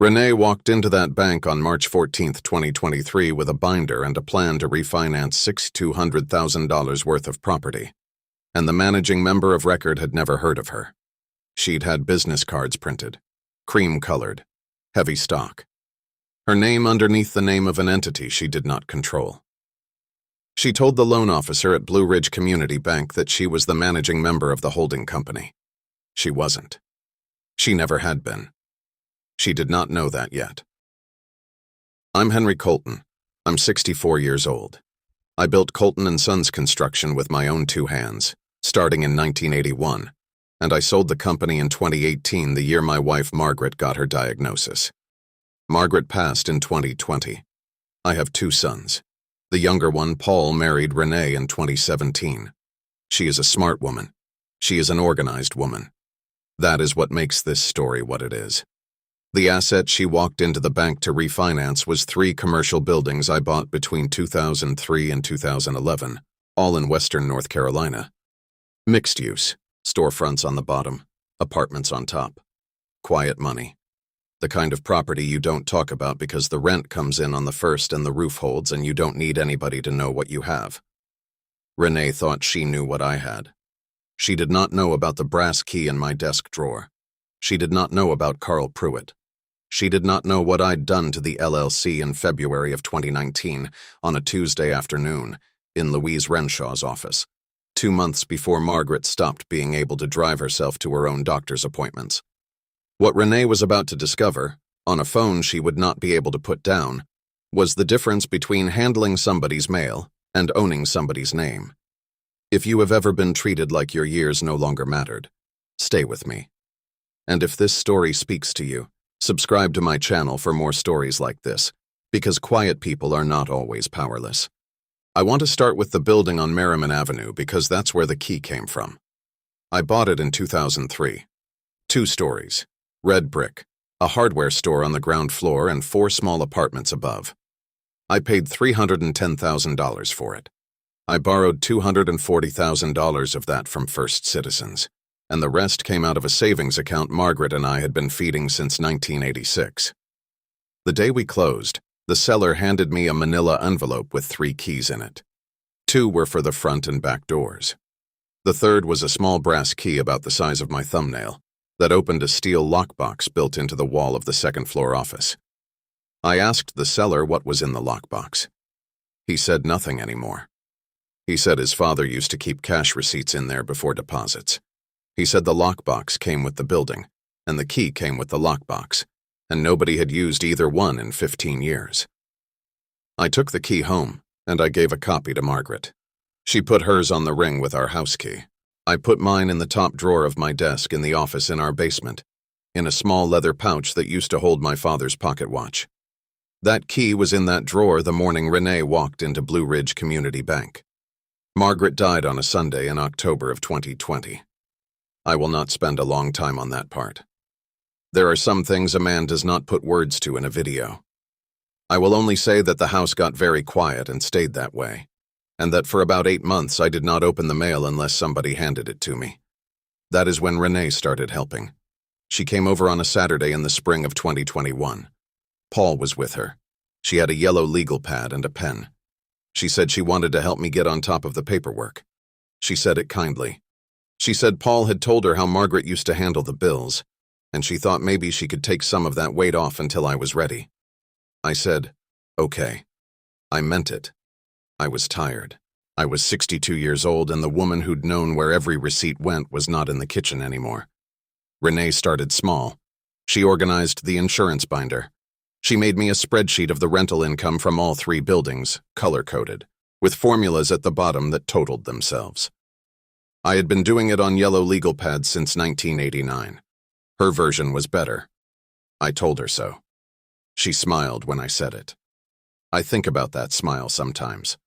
Renee walked into that bank on March 14, 2023 with a binder and a plan to refinance $200,000 worth of property. And the managing member of record had never heard of her. She'd had business cards printed, cream-colored, heavy stock. Her name underneath the name of an entity she did not control. She told the loan officer at Blue Ridge Community Bank that she was the managing member of the holding company. She wasn't. She never had been. She did not know that yet. I'm Henry Colton. I'm 64 years old. I built Colton & Sons Construction with my own two hands, starting in 1981, and I sold the company in 2018, the year my wife Margaret got her diagnosis. Margaret passed in 2020. I have two sons. The younger one, Paul, married Renee in 2017. She is a smart woman. She is an organized woman. That is what makes this story what it is. The asset she walked into the bank to refinance was 3 commercial buildings I bought between 2003 and 2011, all in Western North Carolina. Mixed use, storefronts on the bottom, apartments on top. Quiet money. The kind of property you don't talk about because the rent comes in on the first and the roof holds and you don't need anybody to know what you have. Renee thought she knew what I had. She did not know about the brass key in my desk drawer. She did not know about Carl Pruitt. She did not know what I'd done to the LLC in February of 2019 on a Tuesday afternoon in Louise Renshaw's office, 2 months before Margaret stopped being able to drive herself to her own doctor's appointments. What Renee was about to discover, on a phone she would not be able to put down, was the difference between handling somebody's mail and owning somebody's name. If you have ever been treated like your years no longer mattered, stay with me. And if this story speaks to you, subscribe to my channel for more stories like this, because quiet people are not always powerless. I want to start with the building on Merriman Avenue because that's where the key came from. I bought it in 2003. 2 stories, red brick, a hardware store on the ground floor and 4 small apartments above. I paid $310,000 for it. I borrowed $240,000 of that from First Citizens, and the rest came out of a savings account Margaret and I had been feeding since 1986. The day we closed, the seller handed me a manila envelope with 3 keys in it. 2 were for the front and back doors. The third was a small brass key about the size of my thumbnail that opened a steel lockbox built into the wall of the second-floor office. I asked the seller what was in the lockbox. He said nothing anymore. He said his father used to keep cash receipts in there before deposits. He said the lockbox came with the building, and the key came with the lockbox, and nobody had used either one in 15 years. I took the key home, and I gave a copy to Margaret. She put hers on the ring with our house key. I put mine in the top drawer of my desk in the office in our basement, in a small leather pouch that used to hold my father's pocket watch. That key was in that drawer the morning Renee walked into Blue Ridge Community Bank. Margaret died on a Sunday in October of 2020. I will not spend a long time on that part. There are some things a man does not put words to in a video. I will only say that the house got very quiet and stayed that way, and that for about 8 months I did not open the mail unless somebody handed it to me. That is when Renee started helping. She came over on a Saturday in the spring of 2021. Paul was with her. She had a yellow legal pad and a pen. She said she wanted to help me get on top of the paperwork. She said it kindly. She said Paul had told her how Margaret used to handle the bills, and she thought maybe she could take some of that weight off until I was ready. I said, okay. I meant it. I was tired. I was 62 years old, and the woman who'd known where every receipt went was not in the kitchen anymore. Renee started small. She organized the insurance binder. She made me a spreadsheet of the rental income from all 3 buildings, color-coded, with formulas at the bottom that totaled themselves. I had been doing it on yellow legal pads since 1989. Her version was better. I told her so. She smiled when I said it. I think about that smile sometimes.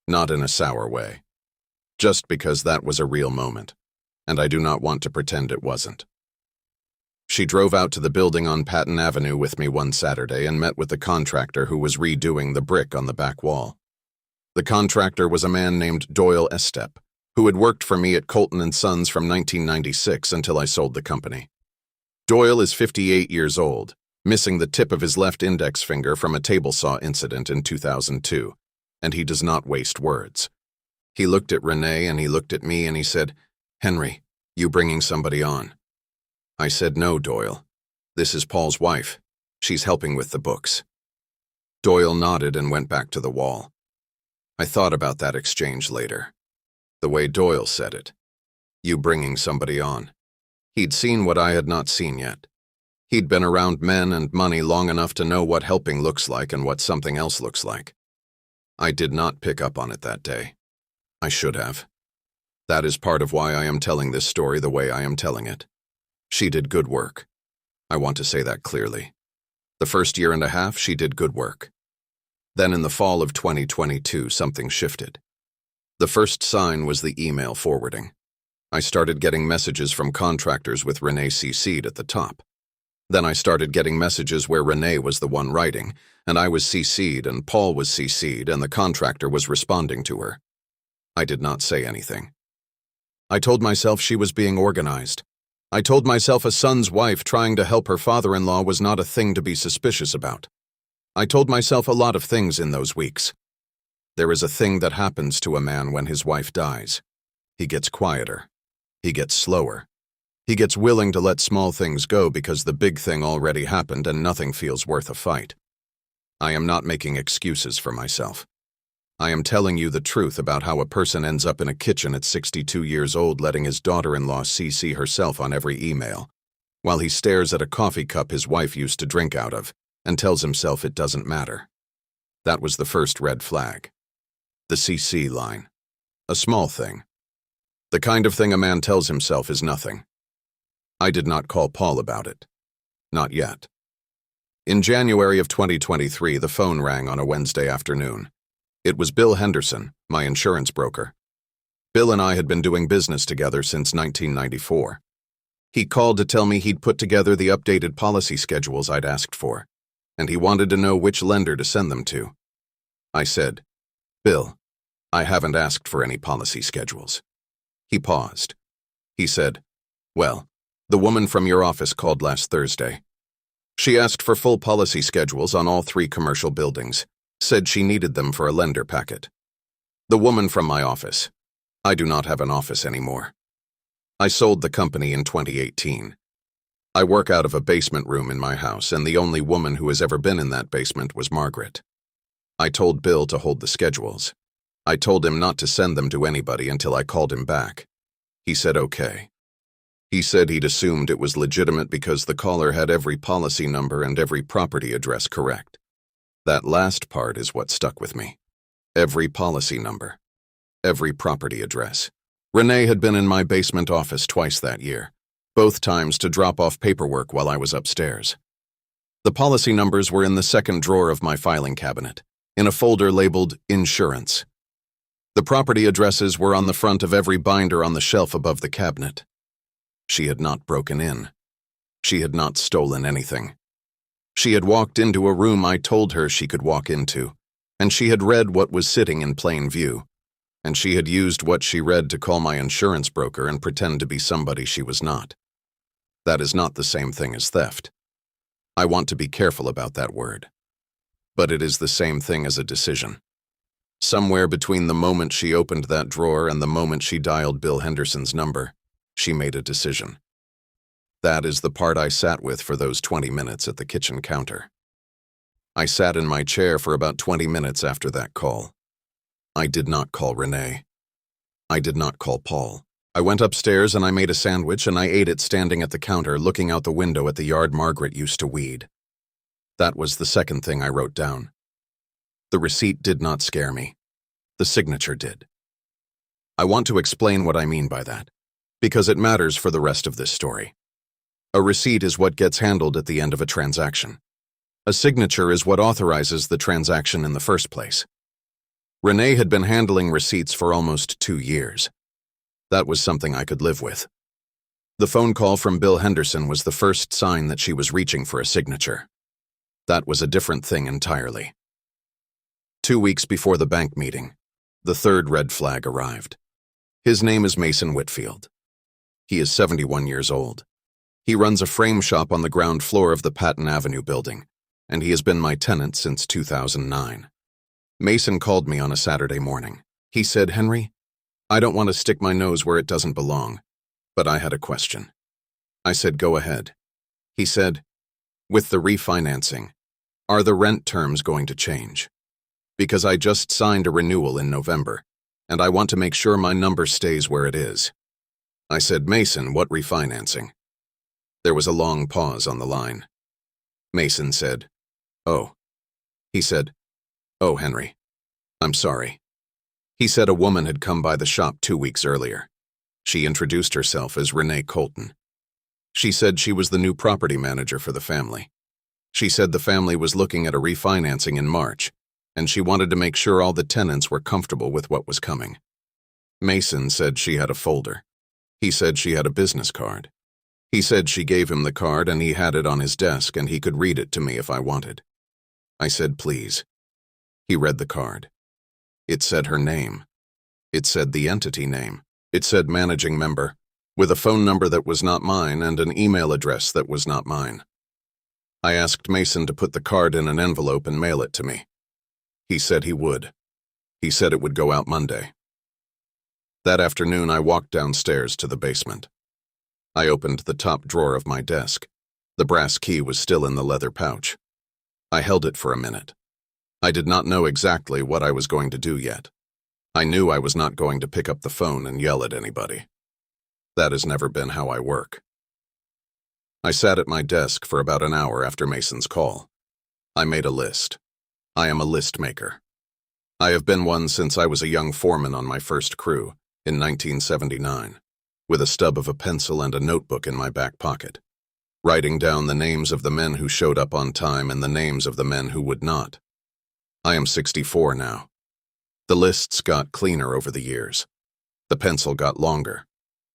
Not in a sour way. Just because that was a real moment, and I do not want to pretend it wasn't. She drove out to the building on Patton Avenue with me one Saturday and met with the contractor who was redoing the brick on the back wall. The contractor was a man named Doyle Estep, who had worked for me at Colton & Sons from 1996 until I sold the company. Doyle is 58 years old, missing the tip of his left index finger from a table saw incident in 2002, and he does not waste words. He looked at Renee and he looked at me and he said, "Henry, you bringing somebody on?" I said, "No, Doyle. This is Paul's wife. She's helping with the books." Doyle nodded and went back to the wall. I thought about that exchange later. The way Doyle said it. You bringing somebody on. He'd seen what I had not seen yet. He'd been around men and money long enough to know what helping looks like and what something else looks like. I did not pick up on it that day. I should have. That is part of why I am telling this story the way I am telling it. She did good work. I want to say that clearly. The first year and a half, she did good work. Then in the fall of 2022, something shifted. The first sign was the email forwarding. I started getting messages from contractors with Renee CC'd at the top. Then I started getting messages where Renee was the one writing, and I was CC'd and Paul was CC'd and the contractor was responding to her. I did not say anything. I told myself she was being organized. I told myself a son's wife trying to help her father-in-law was not a thing to be suspicious about. I told myself a lot of things in those weeks. There is a thing that happens to a man when his wife dies. He gets quieter. He gets slower. He gets willing to let small things go because the big thing already happened and nothing feels worth a fight. I am not making excuses for myself. I am telling you the truth about how a person ends up in a kitchen at 62 years old letting his daughter-in-law CC herself on every email, while he stares at a coffee cup his wife used to drink out of and tells himself it doesn't matter. That was the first red flag. The CC line. A small thing. The kind of thing a man tells himself is nothing. I did not call Paul about it. Not yet. In January of 2023, the phone rang on a Wednesday afternoon. It was Bill Henderson, my insurance broker. Bill and I had been doing business together since 1994. He called to tell me he'd put together the updated policy schedules I'd asked for, and he wanted to know which lender to send them to. I said, "Bill, I haven't asked for any policy schedules." He paused. He said, "Well, the woman from your office called last Thursday. She asked for full policy schedules on all 3 commercial buildings, said she needed them for a lender packet. The woman from my office. I do not have an office anymore. I sold the company in 2018. I work out of a basement room in my house, and the only woman who has ever been in that basement was Margaret. I told Bill to hold the schedules. I told him not to send them to anybody until I called him back. He said okay. He said he'd assumed it was legitimate because the caller had every policy number and every property address correct. That last part is what stuck with me. Every policy number. Every property address. Renee had been in my basement office twice that year, both times to drop off paperwork while I was upstairs. The policy numbers were in the second drawer of my filing cabinet, in a folder labeled Insurance. The property addresses were on the front of every binder on the shelf above the cabinet. She had not broken in. She had not stolen anything. She had walked into a room I told her she could walk into, and she had read what was sitting in plain view, and she had used what she read to call my insurance broker and pretend to be somebody she was not. That is not the same thing as theft. I want to be careful about that word. But it is the same thing as a decision. Somewhere between the moment she opened that drawer and the moment she dialed Bill Henderson's number, she made a decision. That is the part I sat with for those 20 minutes at the kitchen counter. I sat in my chair for about 20 minutes after that call. I did not call Renee. I did not call Paul. I went upstairs and I made a sandwich and I ate it standing at the counter looking out the window at the yard Margaret used to weed. That was the second thing I wrote down. The receipt did not scare me. The signature did. I want to explain what I mean by that, because it matters for the rest of this story. A receipt is what gets handled at the end of a transaction. A signature is what authorizes the transaction in the first place. Renee had been handling receipts for almost 2 years. That was something I could live with. The phone call from Bill Henderson was the first sign that she was reaching for a signature. That was a different thing entirely. 2 weeks before the bank meeting, the third red flag arrived. His name is Mason Whitfield. He is 71 years old. He runs a frame shop on the ground floor of the Patton Avenue building, and he has been my tenant since 2009. Mason called me on a Saturday morning. He said, "Henry, I don't want to stick my nose where it doesn't belong, but I had a question." I said, "Go ahead." He said, "With the refinancing, are the rent terms going to change? Because I just signed a renewal in November, and I want to make sure my number stays where it is." I said, "Mason, what refinancing?" There was a long pause on the line. Mason said, "Oh." He said, "Oh, Henry, I'm sorry." He said a woman had come by the shop 2 weeks earlier. She introduced herself as Henry Colton. She said she was the new property manager for the family. She said the family was looking at a refinancing in March, and she wanted to make sure all the tenants were comfortable with what was coming. Mason said she had a folder. He said she had a business card. He said she gave him the card and he had it on his desk and he could read it to me if I wanted. I said, "Please." He read the card. It said her name. It said the entity name. It said managing member, with a phone number that was not mine and an email address that was not mine. I asked Mason to put the card in an envelope and mail it to me. He said he would. He said it would go out Monday. That afternoon, I walked downstairs to the basement. I opened the top drawer of my desk. The brass key was still in the leather pouch. I held it for a minute. I did not know exactly what I was going to do yet. I knew I was not going to pick up the phone and yell at anybody. That has never been how I work. I sat at my desk for about an hour after Mason's call. I made a list. I am a list maker. I have been one since I was a young foreman on my first crew in 1979, with a stub of a pencil and a notebook in my back pocket, writing down the names of the men who showed up on time and the names of the men who would not. I am 64 now. The lists got cleaner over the years. The pencil got longer.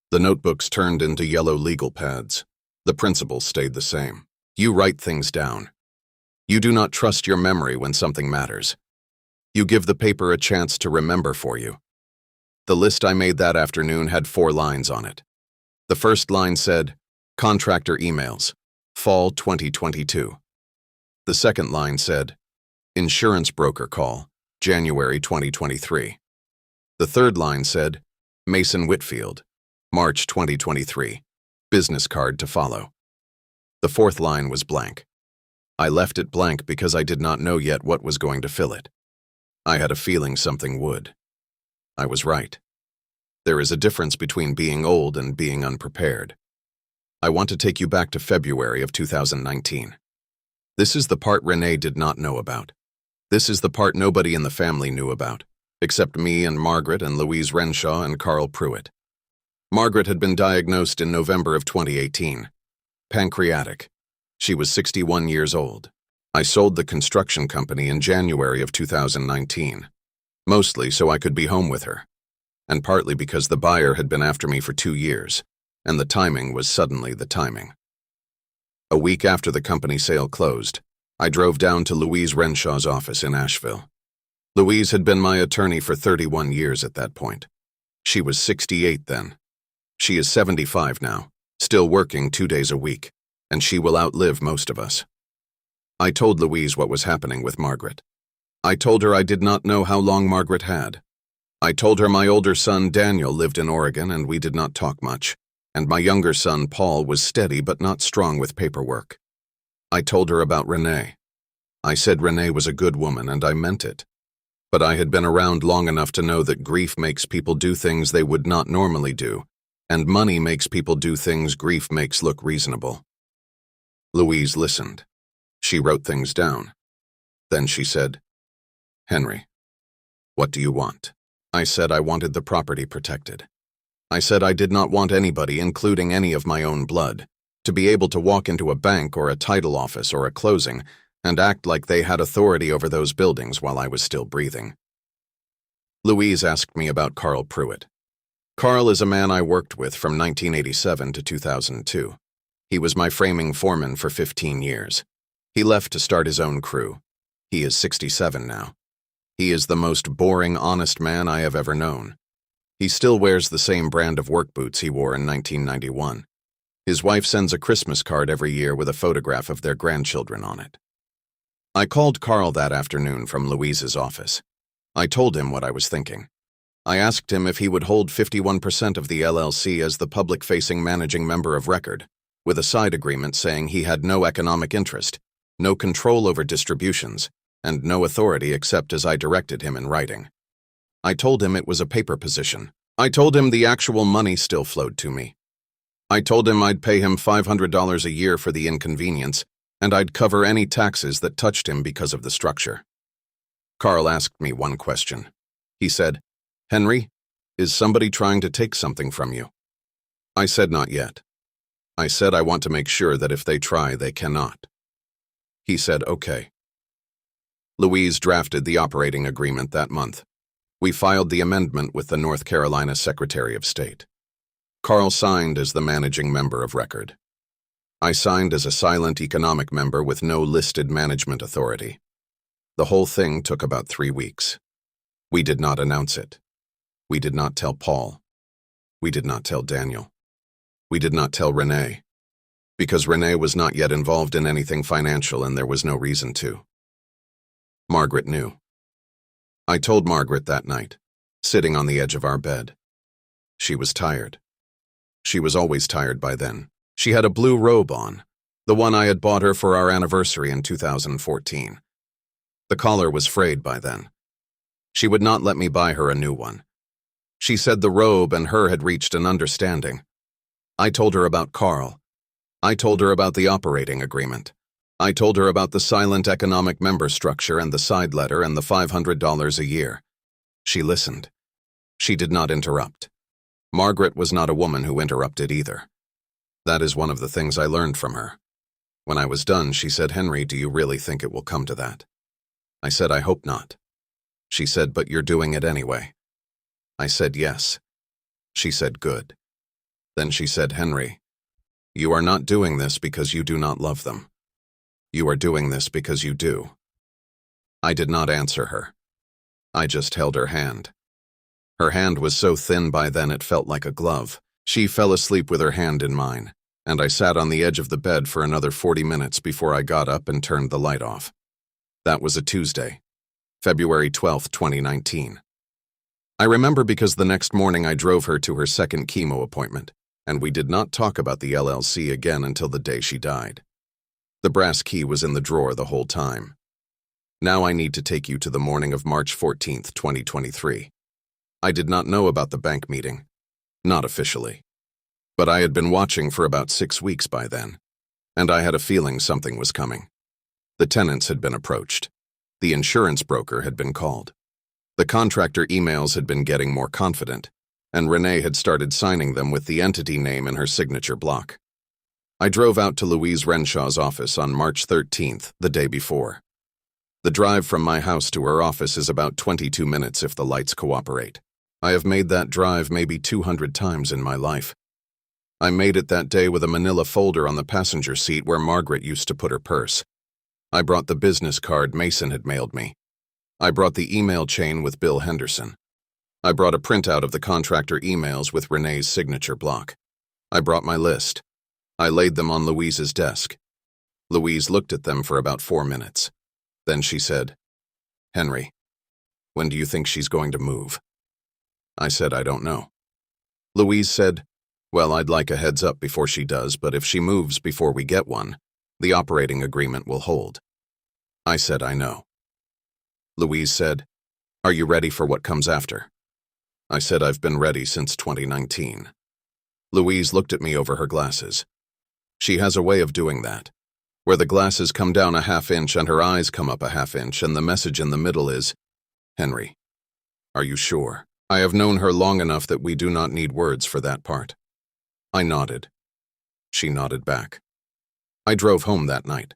The notebooks turned into yellow legal pads. The principles stayed the same. You write things down. You do not trust your memory when something matters. You give the paper a chance to remember for you. The list I made that afternoon had 4 lines on it. The first line said, "Contractor emails, fall 2022. The second line said, "Insurance broker call, January 2023. The third line said, "Mason Whitfield, March 2023, business card to follow." The fourth line was blank. I left it blank because I did not know yet what was going to fill it. I had a feeling something would. I was right. There is a difference between being old and being unprepared. I want to take you back to February of 2019. This is the part Renee did not know about. This is the part nobody in the family knew about, except me and Margaret and Louise Renshaw and Carl Pruitt. Margaret had been diagnosed in November of 2018. Pancreatic. She was 61 years old. I sold the construction company in January of 2019, mostly so I could be home with her, and partly because the buyer had been after me for 2 years, and the timing was suddenly the timing. A week after the company sale closed, I drove down to Louise Renshaw's office in Asheville. Louise had been my attorney for 31 years at that point. She was 68 then. She is 75 now, still working 2 days a week, and she will outlive most of us. I told Louise what was happening with Margaret. I told her I did not know how long Margaret had. I told her my older son Daniel lived in Oregon and we did not talk much, and my younger son Paul was steady but not strong with paperwork. I told her about Renee. I said Renee was a good woman and I meant it. But I had been around long enough to know that grief makes people do things they would not normally do, and money makes people do things grief makes look reasonable. Louise listened. She wrote things down. Then she said, "Henry, what do you want?" I said I wanted the property protected. I said I did not want anybody, including any of my own blood, to be able to walk into a bank or a title office or a closing and act like they had authority over those buildings while I was still breathing. Louise asked me about Carl Pruitt. Carl is a man I worked with from 1987 to 2002. He was my framing foreman for 15 years. He left to start his own crew. He is 67 now. He is the most boring, honest man I have ever known. He still wears the same brand of work boots he wore in 1991. His wife sends a Christmas card every year with a photograph of their grandchildren on it. I called Carl that afternoon from Louise's office. I told him what I was thinking. I asked him if he would hold 51% of the LLC as the public-facing managing member of record, with a side agreement saying he had no economic interest, no control over distributions, and no authority except as I directed him in writing. I told him it was a paper position. I told him the actual money still flowed to me. I told him I'd pay him $500 a year for the inconvenience, and I'd cover any taxes that touched him because of the structure. Carl asked me one question. He said, "Henry, is somebody trying to take something from you?" I said not yet. I said I want to make sure that if they try, they cannot. He said, okay. Louise drafted the operating agreement that month. We filed the amendment with the North Carolina Secretary of State. Carl signed as the managing member of record. I signed as a silent economic member with no listed management authority. The whole thing took about 3 weeks. We did not announce it. We did not tell Paul. We did not tell Daniel. We did not tell Renee, because Renee was not yet involved in anything financial and there was no reason to. Margaret knew. I told Margaret that night, sitting on the edge of our bed. She was tired. She was always tired by then. She had a blue robe on, the one I had bought her for our anniversary in 2014. The collar was frayed by then. She would not let me buy her a new one. She said the robe and her had reached an understanding. I told her about Carl. I told her about the operating agreement. I told her about the silent economic member structure and the side letter and the $500 a year. She listened. She did not interrupt. Margaret was not a woman who interrupted either. That is one of the things I learned from her. When I was done, she said, "Henry, do you really think it will come to that?" I said, "I hope not." She said, "But you're doing it anyway." I said, "Yes." She said, "Good." Then she said, "Henry, you are not doing this because you do not love them. You are doing this because you do." I did not answer her. I just held her hand. Her hand was so thin by then it felt like a glove. She fell asleep with her hand in mine, and I sat on the edge of the bed for another 40 minutes before I got up and turned the light off. That was a Tuesday, February 12, 2019. I remember because the next morning I drove her to her second chemo appointment, and we did not talk about the LLC again until the day she died. The brass key was in the drawer the whole time. Now I need to take you to the morning of March 14th, 2023. I did not know about the bank meeting. Not officially. But I had been watching for about 6 weeks by then, and I had a feeling something was coming. The tenants had been approached. The insurance broker had been called. The contractor emails had been getting more confident, and Renee had started signing them with the entity name in her signature block. I drove out to Louise Renshaw's office on March 13th, the day before. The drive from my house to her office is about 22 minutes if the lights cooperate. I have made that drive maybe 200 times in my life. I made it that day with a manila folder on the passenger seat where Margaret used to put her purse. I brought the business card Mason had mailed me. I brought the email chain with Bill Henderson. I brought a printout of the contractor emails with Renee's signature block. I brought my list. I laid them on Louise's desk. Louise looked at them for about 4 minutes. Then she said, "Henry, when do you think she's going to move?" I said, "I don't know." Louise said, "Well, I'd like a heads up before she does, but if she moves before we get one, the operating agreement will hold." I said, "I know." Louise said, "Are you ready for what comes after?" I said, "I've been ready since 2019. Louise looked at me over her glasses. She has a way of doing that, where the glasses come down a half inch and her eyes come up a half inch, and the message in the middle is, "Henry, are you sure?" I have known her long enough that we do not need words for that part. I nodded. She nodded back. I drove home that night.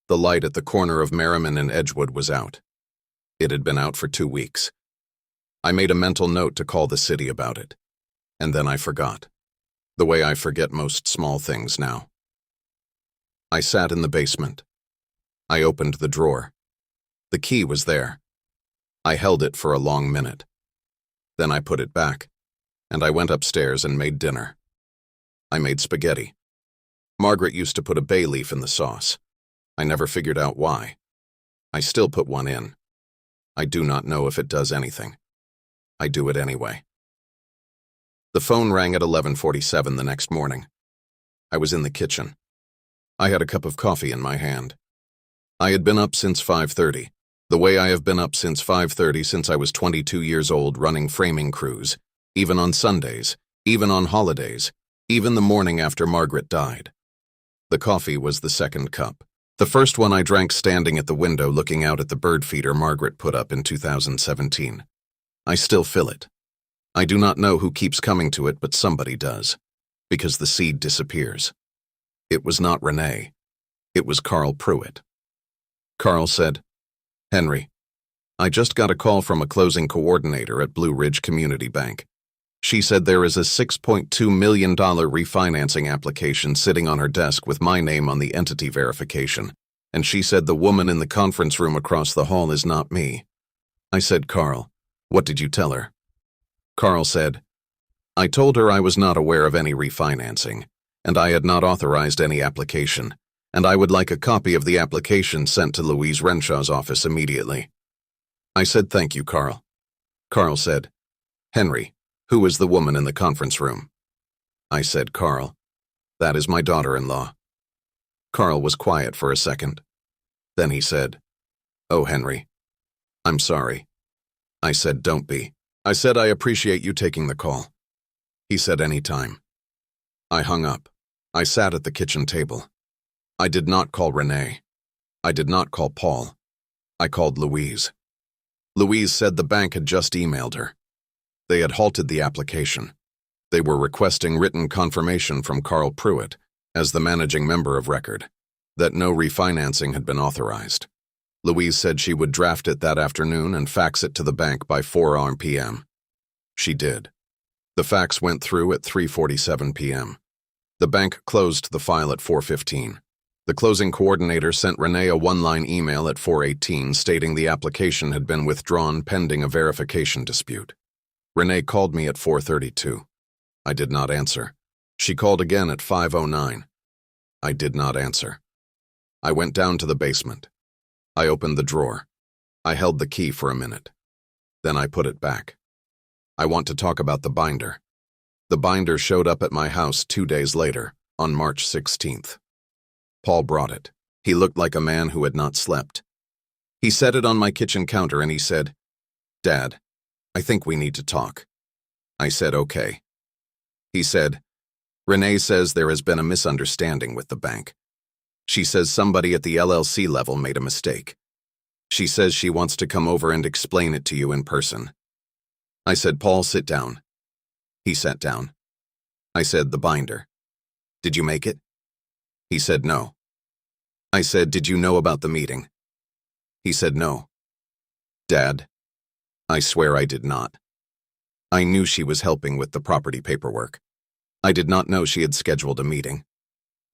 The light at the corner of Merriman and Edgewood was out. It had been out for 2 weeks. I made a mental note to call the city about it. And then I forgot. The way I forget most small things now. I sat in the basement. I opened the drawer. The key was there. I held it for a long minute. Then I put it back, and I went upstairs and made dinner. I made spaghetti. Margaret used to put a bay leaf in the sauce. I never figured out why. I still put one in. I do not know if it does anything. I do it anyway. The phone rang at 11:47 the next morning. I was in the kitchen. I had a cup of coffee in my hand. I had been up since 5:30, the way I have been up since 5:30 since I was 22 years old running framing crews, even on Sundays, even on holidays, even the morning after Margaret died. The coffee was the second cup. The first one I drank standing at the window looking out at the bird feeder Margaret put up in 2017. I still feel it. I do not know who keeps coming to it, but somebody does, because the seed disappears. It was not Renee. It was Carl Pruitt. Carl said, "Henry, I just got a call from a closing coordinator at Blue Ridge Community Bank. She said there is a $6.2 million refinancing application sitting on her desk with my name on the entity verification, and she said the woman in the conference room across the hall is not me." I said, "Carl, what did you tell her?" Carl said, "I told her I was not aware of any refinancing, and I had not authorized any application, and I would like a copy of the application sent to Louise Renshaw's office immediately." I said, "Thank you, Carl." Carl said, "Henry, who is the woman in the conference room?" I said, "Carl, that is my daughter-in-law." Carl was quiet for a second. Then he said, "Oh, Henry, I'm sorry." I said, "Don't be." I said, "I appreciate you taking the call." He said, "Anytime." I hung up. I sat at the kitchen table. I did not call Renee. I did not call Paul. I called Louise. Louise said the bank had just emailed her. They had halted the application. They were requesting written confirmation from Carl Pruitt, as the managing member of record, that no refinancing had been authorized. Louise said she would draft it that afternoon and fax it to the bank by 4 p.m. She did. The fax went through at 3:47 p.m. The bank closed the file at 4:15. The closing coordinator sent Renee a one-line email at 4:18 stating the application had been withdrawn pending a verification dispute. Renee called me at 4:32. I did not answer. She called again at 5:09. I did not answer. I went down to the basement. I opened the drawer. I held the key for a minute. Then I put it back. I want to talk about the binder. The binder showed up at my house 2 days later, on March 16th. Paul brought it. He looked like a man who had not slept. He set it on my kitchen counter and he said, "Dad, I think we need to talk." I said, "Okay." He said, "Renee says there has been a misunderstanding with the bank. She says somebody at the LLC level made a mistake. She says she wants to come over and explain it to you in person." I said, "Paul, sit down." He sat down. I said, "The binder. Did you make it?" He said, "No." I said, "Did you know about the meeting?" He said, "No." "Dad, I swear I did not. I knew she was helping with the property paperwork. I did not know she had scheduled a meeting.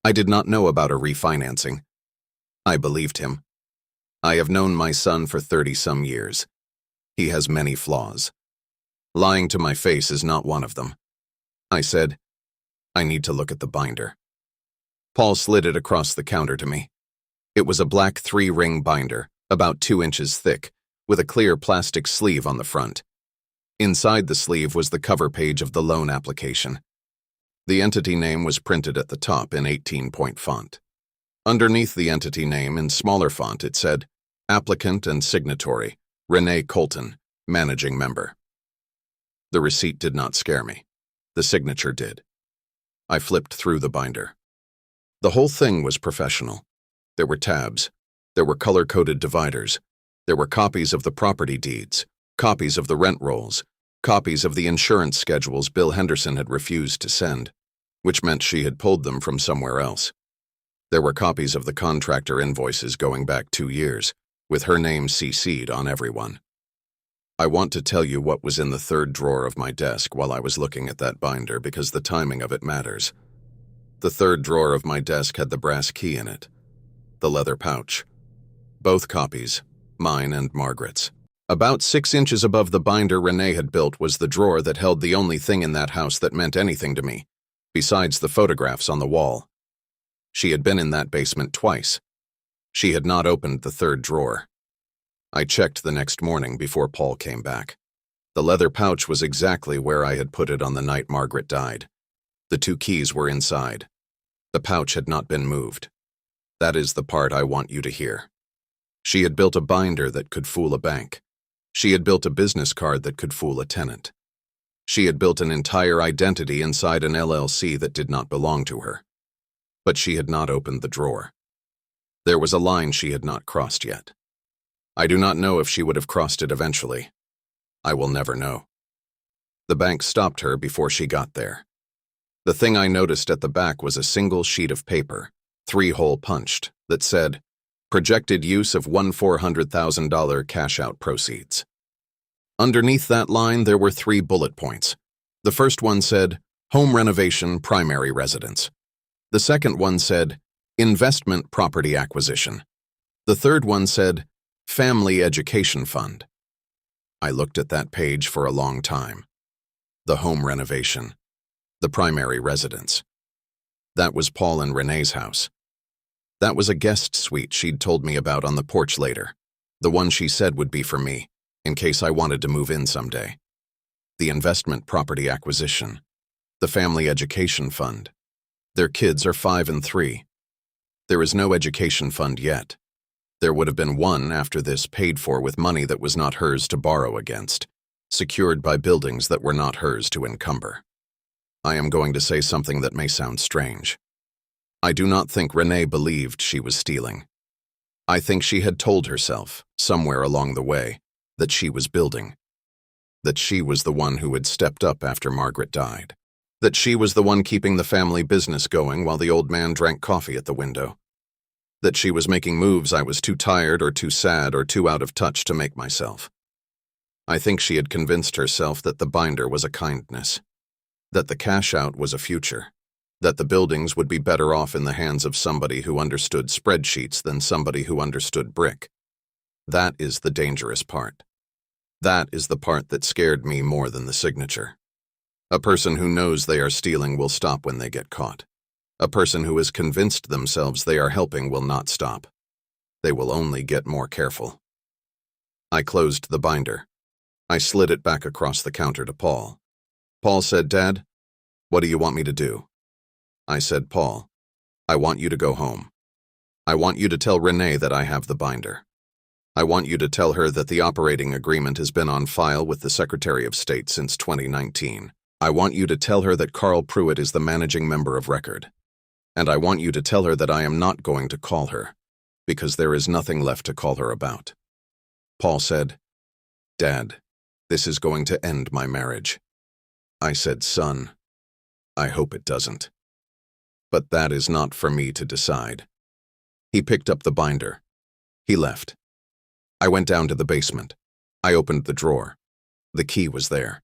I did not know about a refinancing." I believed him. I have known my son for 30-some years. He has many flaws. Lying to my face is not one of them. I said, "I need to look at the binder." Paul slid it across the counter to me. It was a black 3-ring binder, about 2 inches thick, with a clear plastic sleeve on the front. Inside the sleeve was the cover page of the loan application. The entity name was printed at the top in 18-point font. Underneath the entity name, in smaller font, it said, "Applicant and signatory, Henry Colton, Managing Member." The receipt did not scare me. The signature did. I flipped through the binder. The whole thing was professional. There were tabs. There were color-coded dividers. There were copies of the property deeds, copies of the rent rolls, copies of the insurance schedules Bill Henderson had refused to send, which meant she had pulled them from somewhere else. There were copies of the contractor invoices going back 2 years, with her name CC'd on every one. I want to tell you what was in the third drawer of my desk while I was looking at that binder because the timing of it matters. The third drawer of my desk had the brass key in it, the leather pouch. Both copies, mine and Margaret's. About 6 inches above the binder Renee had built was the drawer that held the only thing in that house that meant anything to me, besides the photographs on the wall. She had been in that basement twice. She had not opened the third drawer. I checked the next morning before Paul came back. The leather pouch was exactly where I had put it on the night Margaret died. The 2 keys were inside. The pouch had not been moved. That is the part I want you to hear. She had built a binder that could fool a bank. She had built a business card that could fool a tenant. She had built an entire identity inside an LLC that did not belong to her. But she had not opened the drawer. There was a line she had not crossed yet. I do not know if she would have crossed it eventually. I will never know. The bank stopped her before she got there. The thing I noticed at the back was a single sheet of paper, 3-hole punched, that said, "Projected use of $400,000 cash-out proceeds." Underneath that line, there were 3 bullet points. The first one said, "Home renovation primary residence." The second one said, "Investment property acquisition." The third one said, "Family education fund." I looked at that page for a long time. The home renovation. The primary residence. That was Paul and Renee's house. That was a guest suite she'd told me about on the porch later. The one she said would be for me, in case I wanted to move in someday. The investment property acquisition. The family education fund. Their kids are 5 and 3. There is no education fund yet. There would have been one after this, paid for with money that was not hers to borrow against, secured by buildings that were not hers to encumber. I am going to say something that may sound strange. I do not think Renee believed she was stealing. I think she had told herself, somewhere along the way, that she was building. That she was the one who had stepped up after Margaret died. That she was the one keeping the family business going while the old man drank coffee at the window. That she was making moves I was too tired or too sad or too out of touch to make myself. I think she had convinced herself that the binder was a kindness. That the cash out was a future. That the buildings would be better off in the hands of somebody who understood spreadsheets than somebody who understood brick. That is the dangerous part. That is the part that scared me more than the signature. A person who knows they are stealing will stop when they get caught. A person who has convinced themselves they are helping will not stop. They will only get more careful. I closed the binder. I slid it back across the counter to Paul. Paul said, "Dad, what do you want me to do?" I said, "Paul, I want you to go home. I want you to tell Renee that I have the binder. I want you to tell her that the operating agreement has been on file with the Secretary of State since 2019. I want you to tell her that Carl Pruitt is the managing member of record. And I want you to tell her that I am not going to call her, because there is nothing left to call her about." Paul said, "Dad, this is going to end my marriage." I said, "Son, I hope it doesn't. But that is not for me to decide." He picked up the binder. He left. I went down to the basement. I opened the drawer. The key was there.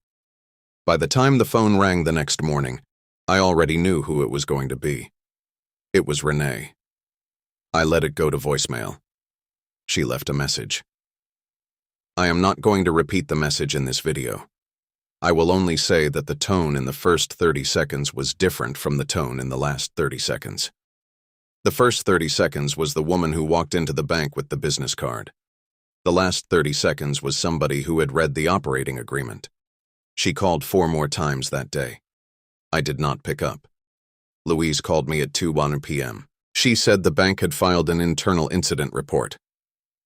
By the time the phone rang the next morning, I already knew who it was going to be. It was Renee. I let it go to voicemail. She left a message. I am not going to repeat the message in this video. I will only say that the tone in the first 30 seconds was different from the tone in the last 30 seconds. The first 30 seconds was the woman who walked into the bank with the business card. The last 30 seconds was somebody who had read the operating agreement. She called 4 more times that day. I did not pick up. Louise called me at 2:01 p.m. She said the bank had filed an internal incident report.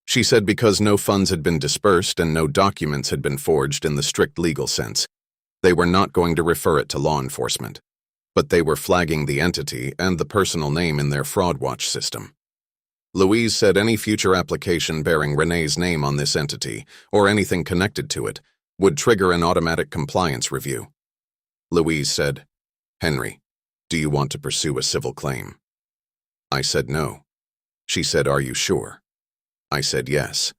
She said because no funds had been dispersed and no documents had been forged in the strict legal sense, they were not going to refer it to law enforcement, but they were flagging the entity and the personal name in their fraud watch system. Louise said any future application bearing Renee's name on this entity, or anything connected to it, would trigger an automatic compliance review. Louise said, "Henry, do you want to pursue a civil claim?" I said no. She said, "Are you sure?" I said yes.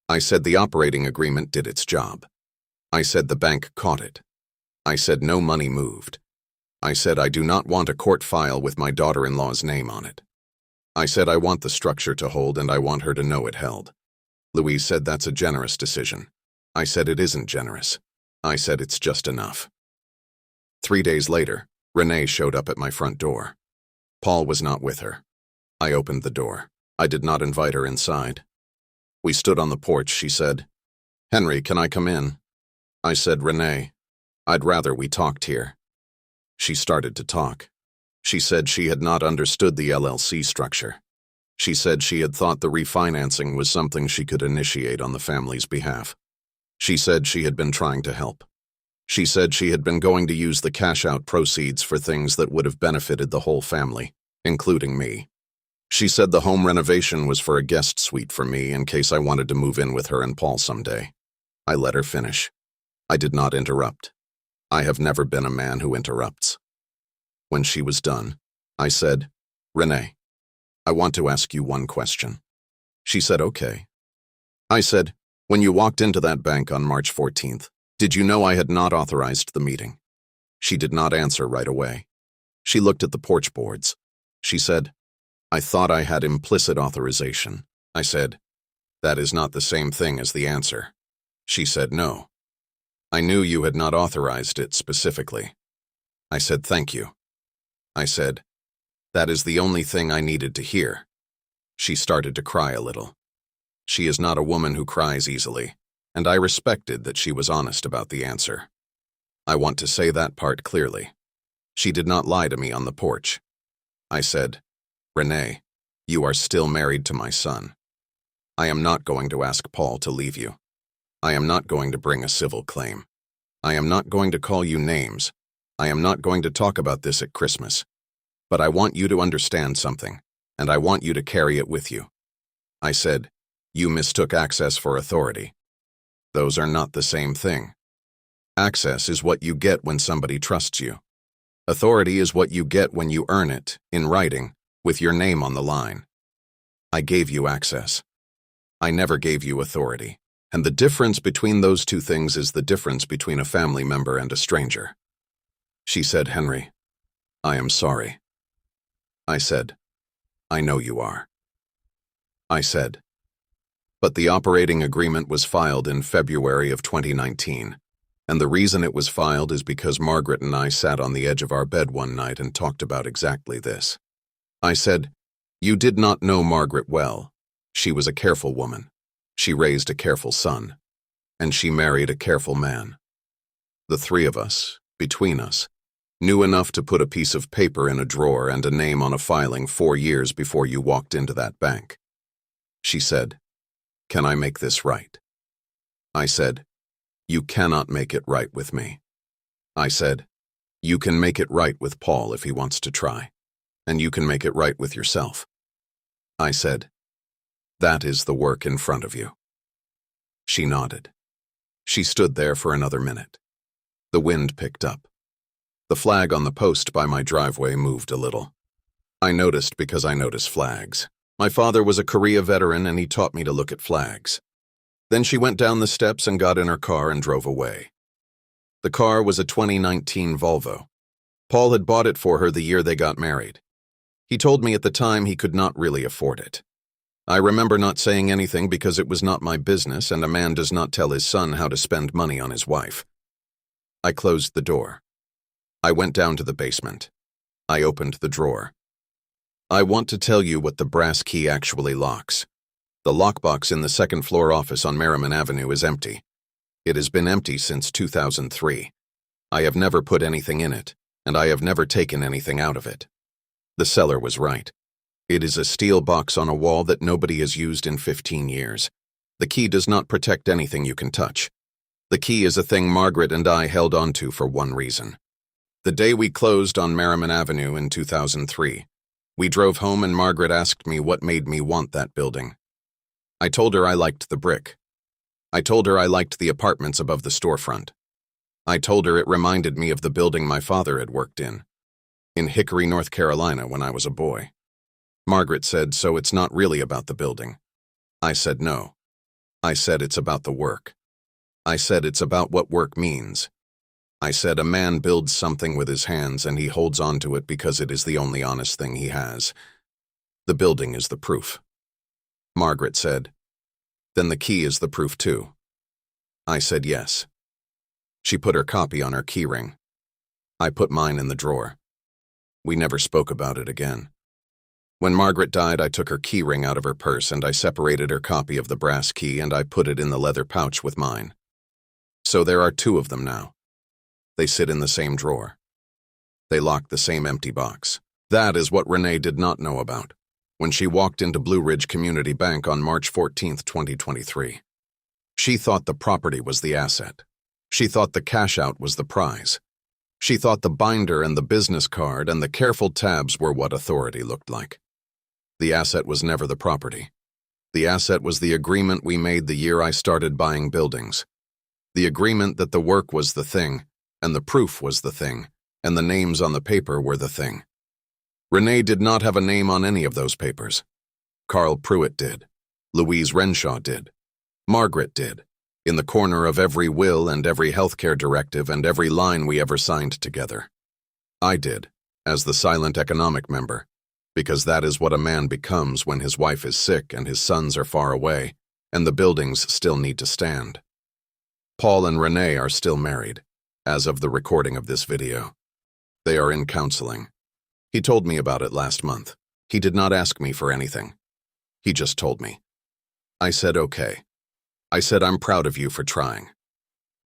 I said the operating agreement did its job. I said the bank caught it. I said no money moved. I said I do not want a court file with my daughter-in-law's name on it. I said I want the structure to hold and I want her to know it held. Louise said that's a generous decision. I said it isn't generous. I said it's just enough. 3 days later, Renee showed up at my front door. Paul was not with her. I opened the door. I did not invite her inside. We stood on the porch. She said, "Henry, can I come in?" I said, "Renee, I'd rather we talked here." She started to talk. She said she had not understood the LLC structure. She said she had thought the refinancing was something she could initiate on the family's behalf. She said she had been trying to help. She said she had been going to use the cash-out proceeds for things that would have benefited the whole family, including me. She said the home renovation was for a guest suite for me in case I wanted to move in with her and Paul someday. I let her finish. I did not interrupt. I have never been a man who interrupts. When she was done, I said, "Renee, I want to ask you one question." She said, "Okay." I said, "When you walked into that bank on March 14th, did you know I had not authorized the meeting?" She did not answer right away. She looked at the porch boards. She said, "I thought I had implicit authorization." I said, "That is not the same thing as the answer." She said, "No. I knew you had not authorized it specifically." I said, "Thank you." I said, "That is the only thing I needed to hear." She started to cry a little. She is not a woman who cries easily, and I respected that she was honest about the answer. I want to say that part clearly. She did not lie to me on the porch. I said, "Renee, you are still married to my son. I am not going to ask Paul to leave you. I am not going to bring a civil claim. I am not going to call you names. I am not going to talk about this at Christmas. But I want you to understand something, and I want you to carry it with you." I said, "You mistook access for authority. Those are not the same thing. Access is what you get when somebody trusts you. Authority is what you get when you earn it, in writing, with your name on the line. I gave you access. I never gave you authority. And the difference between those two things is the difference between a family member and a stranger." She said, "Henry, I am sorry." I said, "I know you are." I said, "But the operating agreement was filed in February of 2019, and the reason it was filed is because Margaret and I sat on the edge of our bed one night and talked about exactly this." I said, "You did not know Margaret well. She was a careful woman. She raised a careful son. And she married a careful man. The three of us, between us, knew enough to put a piece of paper in a drawer and a name on a filing 4 years before you walked into that bank." She said, "Can I make this right?" I said, "You cannot make it right with me." I said, "You can make it right with Paul if he wants to try, and you can make it right with yourself." I said, "That is the work in front of you." She nodded. She stood there for another minute. The wind picked up. The flag on the post by my driveway moved a little. I noticed because I notice flags. My father was a Korea veteran and he taught me to look at flags. Then she went down the steps and got in her car and drove away. The car was a 2019 Volvo. Paul had bought it for her the year they got married. He told me at the time he could not really afford it. I remember not saying anything because it was not my business and a man does not tell his son how to spend money on his wife. I closed the door. I went down to the basement. I opened the drawer. I want to tell you what the brass key actually locks. The lockbox in the second-floor office on Merriman Avenue is empty. It has been empty since 2003. I have never put anything in it, and I have never taken anything out of it. The seller was right. It is a steel box on a wall that nobody has used in 15 years. The key does not protect anything you can touch. The key is a thing Margaret and I held onto for one reason. The day we closed on Merriman Avenue in 2003, we drove home and Margaret asked me what made me want that building. I told her I liked the brick. I told her I liked the apartments above the storefront. I told her it reminded me of the building my father had worked in Hickory, North Carolina, when I was a boy. Margaret said, "So it's not really about the building." I said, "No. I said it's about the work. I said it's about what work means. I said a man builds something with his hands and he holds on to it because it is the only honest thing he has. The building is the proof." Margaret said, "Then the key is the proof too." I said yes. She put her copy on her keyring. I put mine in the drawer. We never spoke about it again. When Margaret died, I took her key ring out of her purse and I separated her copy of the brass key and I put it in the leather pouch with mine. So there are two of them now. They sit in the same drawer. They lock the same empty box. That is what Renee did not know about when she walked into Blue Ridge Community Bank on March 14, 2023. She thought the property was the asset. She thought the cash out was the prize. She thought the binder and the business card and the careful tabs were what authority looked like. The asset was never the property. The asset was the agreement we made the year I started buying buildings. The agreement that the work was the thing, and the proof was the thing, and the names on the paper were the thing. Renee did not have a name on any of those papers. Carl Pruitt did. Louise Renshaw did. Margaret did. In the corner of every will and every healthcare directive and every line we ever signed together. I did, as the silent economic member, because that is what a man becomes when his wife is sick and his sons are far away, and the buildings still need to stand. Paul and Renee are still married, as of the recording of this video. They are in counseling. He told me about it last month. He did not ask me for anything. He just told me. I said, okay. I said, I'm proud of you for trying.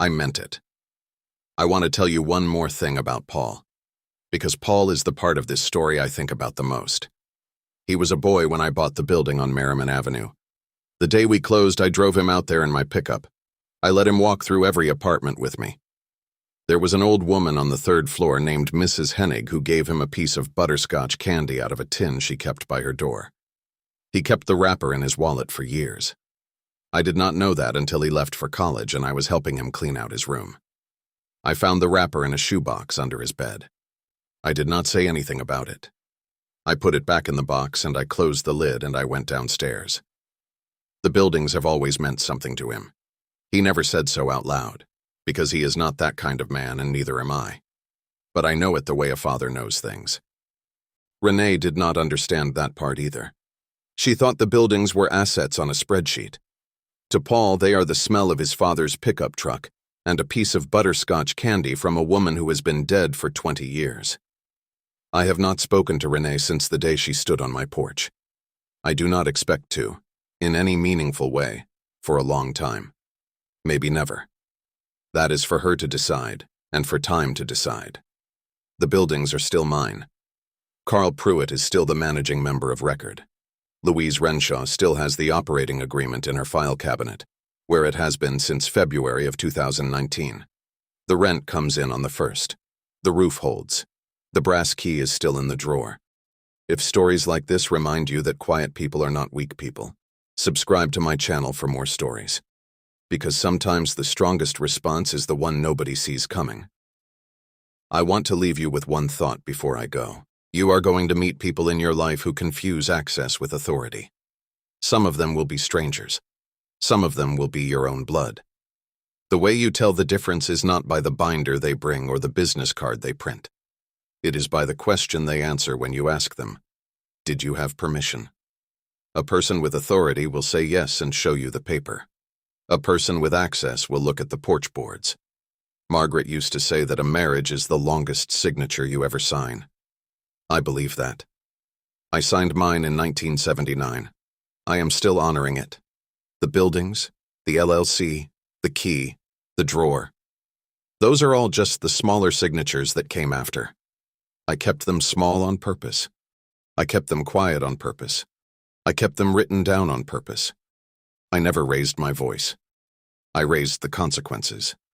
I meant it. I want to tell you one more thing about Paul, because Paul is the part of this story I think about the most. He was a boy when I bought the building on Merriman Avenue. The day we closed, I drove him out there in my pickup. I let him walk through every apartment with me. There was an old woman on the third floor named Mrs. Hennig who gave him a piece of butterscotch candy out of a tin she kept by her door. He kept the wrapper in his wallet for years. I did not know that until he left for college and I was helping him clean out his room. I found the wrapper in a shoebox under his bed. I did not say anything about it. I put it back in the box and I closed the lid and I went downstairs. The buildings have always meant something to him. He never said so out loud, because he is not that kind of man and neither am I. But I know it the way a father knows things. Renee did not understand that part either. She thought the buildings were assets on a spreadsheet. To Paul, they are the smell of his father's pickup truck and a piece of butterscotch candy from a woman who has been dead for 20 years. I have not spoken to Renee since the day she stood on my porch. I do not expect to, in any meaningful way, for a long time. Maybe never. That is for her to decide, and for time to decide. The buildings are still mine. Carl Pruitt is still the managing member of record. Louise Renshaw still has the operating agreement in her file cabinet, where it has been since February of 2019. The rent comes in on the 1st. The roof holds. The brass key is still in the drawer. If stories like this remind you that quiet people are not weak people, subscribe to my channel for more stories. Because sometimes the strongest response is the one nobody sees coming. I want to leave you with one thought before I go. You are going to meet people in your life who confuse access with authority. Some of them will be strangers. Some of them will be your own blood. The way you tell the difference is not by the binder they bring or the business card they print. It is by the question they answer when you ask them, did you have permission? A person with authority will say yes and show you the paper. A person with access will look at the porch boards. Margaret used to say that a marriage is the longest signature you ever sign. I believe that. I signed mine in 1979. I am still honoring it. The buildings, the LLC, the key, the drawer. Those are all just the smaller signatures that came after. I kept them small on purpose. I kept them quiet on purpose. I kept them written down on purpose. I never raised my voice. I raised the consequences.